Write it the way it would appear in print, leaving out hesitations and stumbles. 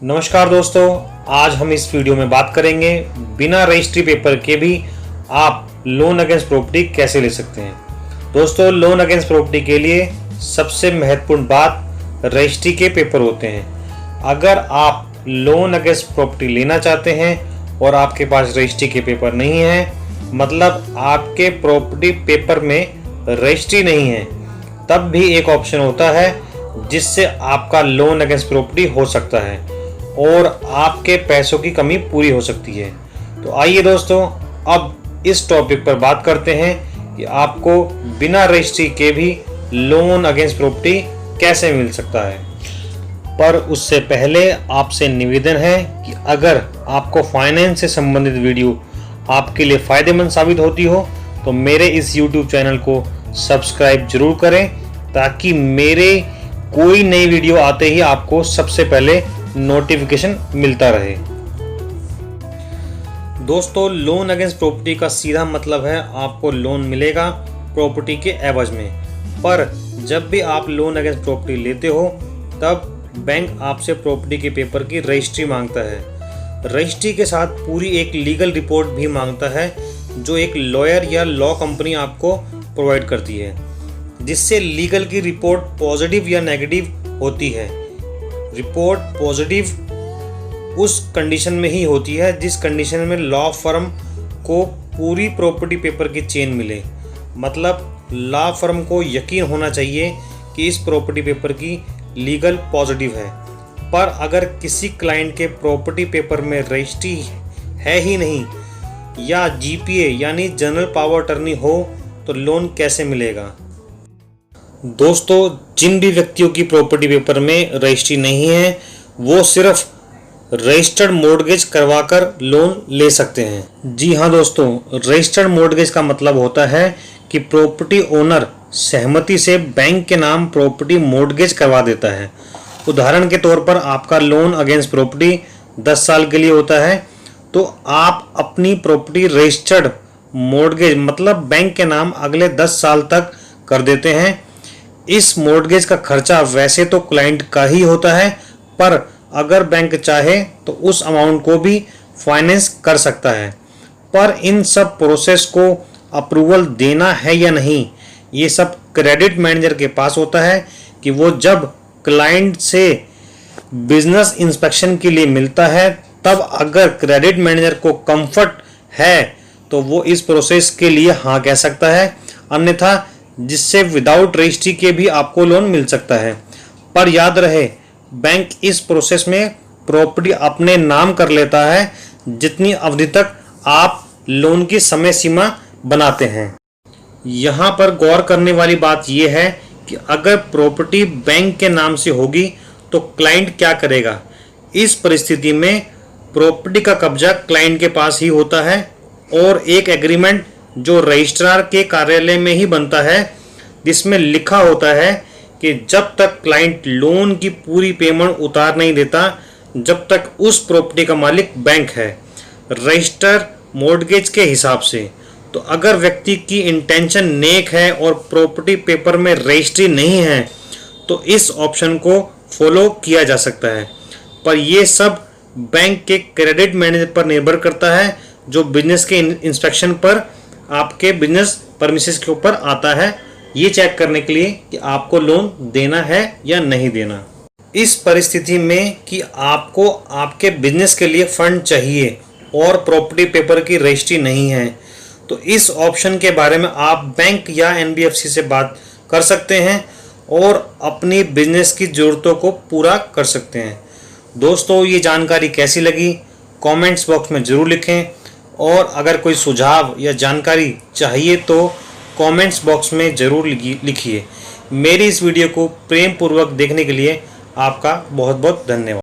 नमस्कार दोस्तों, आज हम इस वीडियो में बात करेंगे बिना रजिस्ट्री पेपर के भी आप लोन अगेंस्ट प्रॉपर्टी कैसे ले सकते हैं। दोस्तों, लोन अगेंस्ट प्रॉपर्टी के लिए सबसे महत्वपूर्ण बात रजिस्ट्री के पेपर होते हैं। अगर आप लोन अगेंस्ट प्रॉपर्टी लेना चाहते हैं और आपके पास रजिस्ट्री के पेपर नहीं है, मतलब आपके प्रॉपर्टी पेपर में रजिस्ट्री नहीं है, तब भी एक ऑप्शन होता है जिससे आपका लोन अगेंस्ट प्रॉपर्टी हो सकता है और आपके पैसों की कमी पूरी हो सकती है। तो आइए दोस्तों, अब इस टॉपिक पर बात करते हैं कि आपको बिना रजिस्ट्री के भी लोन अगेंस्ट प्रॉपर्टी कैसे मिल सकता है। पर उससे पहले आपसे निवेदन है कि अगर आपको फाइनेंस से संबंधित वीडियो आपके लिए फ़ायदेमंद साबित होती हो तो मेरे इस YouTube चैनल को सब्सक्राइब जरूर करें, ताकि मेरे कोई नई वीडियो आते ही आपको सबसे पहले नोटिफिकेशन मिलता रहे। दोस्तों, लोन अगेंस्ट प्रॉपर्टी का सीधा मतलब है आपको लोन मिलेगा प्रॉपर्टी के एवज में। पर जब भी आप लोन अगेंस्ट प्रॉपर्टी लेते हो तब बैंक आपसे प्रॉपर्टी के पेपर की रजिस्ट्री मांगता है। रजिस्ट्री के साथ पूरी एक लीगल रिपोर्ट भी मांगता है, जो एक लॉयर या लॉ कंपनी आपको प्रोवाइड करती है, जिससे लीगल की रिपोर्ट पॉजिटिव या नेगेटिव होती है। रिपोर्ट पॉजिटिव उस कंडीशन में ही होती है जिस कंडीशन में लॉ फर्म को पूरी प्रॉपर्टी पेपर की चेन मिले। मतलब लॉ फर्म को यकीन होना चाहिए कि इस प्रॉपर्टी पेपर की लीगल पॉजिटिव है। पर अगर किसी क्लाइंट के प्रॉपर्टी पेपर में रजिस्ट्री है ही नहीं या जीपीए यानी जनरल पावर अटर्नी हो तो लोन कैसे मिलेगा। दोस्तों, जिन भी व्यक्तियों की प्रॉपर्टी पेपर में रजिस्ट्री नहीं है वो सिर्फ रजिस्टर्ड मॉर्गेज करवाकर लोन ले सकते हैं। जी हाँ दोस्तों, रजिस्टर्ड मॉर्गेज का मतलब होता है कि प्रॉपर्टी ओनर सहमति से बैंक के नाम प्रॉपर्टी मॉर्गेज करवा देता है। उदाहरण के तौर पर आपका लोन अगेंस्ट प्रॉपर्टी 10 साल के लिए होता है, तो आप अपनी प्रॉपर्टी रजिस्टर्ड मॉर्गेज मतलब बैंक के नाम अगले 10 साल तक कर देते हैं। इस मॉर्गेज का खर्चा वैसे तो क्लाइंट का ही होता है, पर अगर बैंक चाहे तो उस अमाउंट को भी फाइनेंस कर सकता है। पर इन सब प्रोसेस को अप्रूवल देना है या नहीं, ये सब क्रेडिट मैनेजर के पास होता है कि वो जब क्लाइंट से बिजनेस इंस्पेक्शन के लिए मिलता है तब अगर क्रेडिट मैनेजर को कंफर्ट है तो वो इस प्रोसेस के लिए हाँ कह सकता है, अन्यथा जिससे विदाउट रजिस्ट्री के भी आपको लोन मिल सकता है। पर याद रहे, बैंक इस प्रोसेस में प्रॉपर्टी अपने नाम कर लेता है जितनी अवधि तक आप लोन की समय सीमा बनाते हैं। यहाँ पर गौर करने वाली बात यह है कि अगर प्रॉपर्टी बैंक के नाम से होगी तो क्लाइंट क्या करेगा। इस परिस्थिति में प्रॉपर्टी का कब्जा क्लाइंट के पास ही होता है और एक एग्रीमेंट जो रजिस्ट्रार के कार्यालय में ही बनता है, जिसमें लिखा होता है कि जब तक क्लाइंट लोन की पूरी पेमेंट उतार नहीं देता, जब तक उस प्रॉपर्टी का मालिक बैंक है रजिस्टर मॉर्गेज के हिसाब से। तो अगर व्यक्ति की इंटेंशन नेक है और प्रॉपर्टी पेपर में रजिस्ट्री नहीं है तो इस ऑप्शन को फॉलो किया जा सकता है। पर यह सब बैंक के क्रेडिट मैनेजर पर निर्भर करता है, जो बिजनेस के इंस्पेक्शन पर आपके बिजनेस परमिसेस के ऊपर आता है, ये चेक करने के लिए कि आपको लोन देना है या नहीं देना। इस परिस्थिति में कि आपको आपके बिजनेस के लिए फंड चाहिए और प्रॉपर्टी पेपर की रजिस्ट्री नहीं है, तो इस ऑप्शन के बारे में आप बैंक या एनबीएफसी से बात कर सकते हैं और अपनी बिजनेस की ज़रूरतों को पूरा कर सकते हैं। दोस्तों, ये जानकारी कैसी लगी कमेंट्स बॉक्स में ज़रूर लिखें, और अगर कोई सुझाव या जानकारी चाहिए तो कमेंट्स बॉक्स में ज़रूर लिखिए। मेरी इस वीडियो को प्रेम पूर्वक देखने के लिए आपका बहुत बहुत धन्यवाद।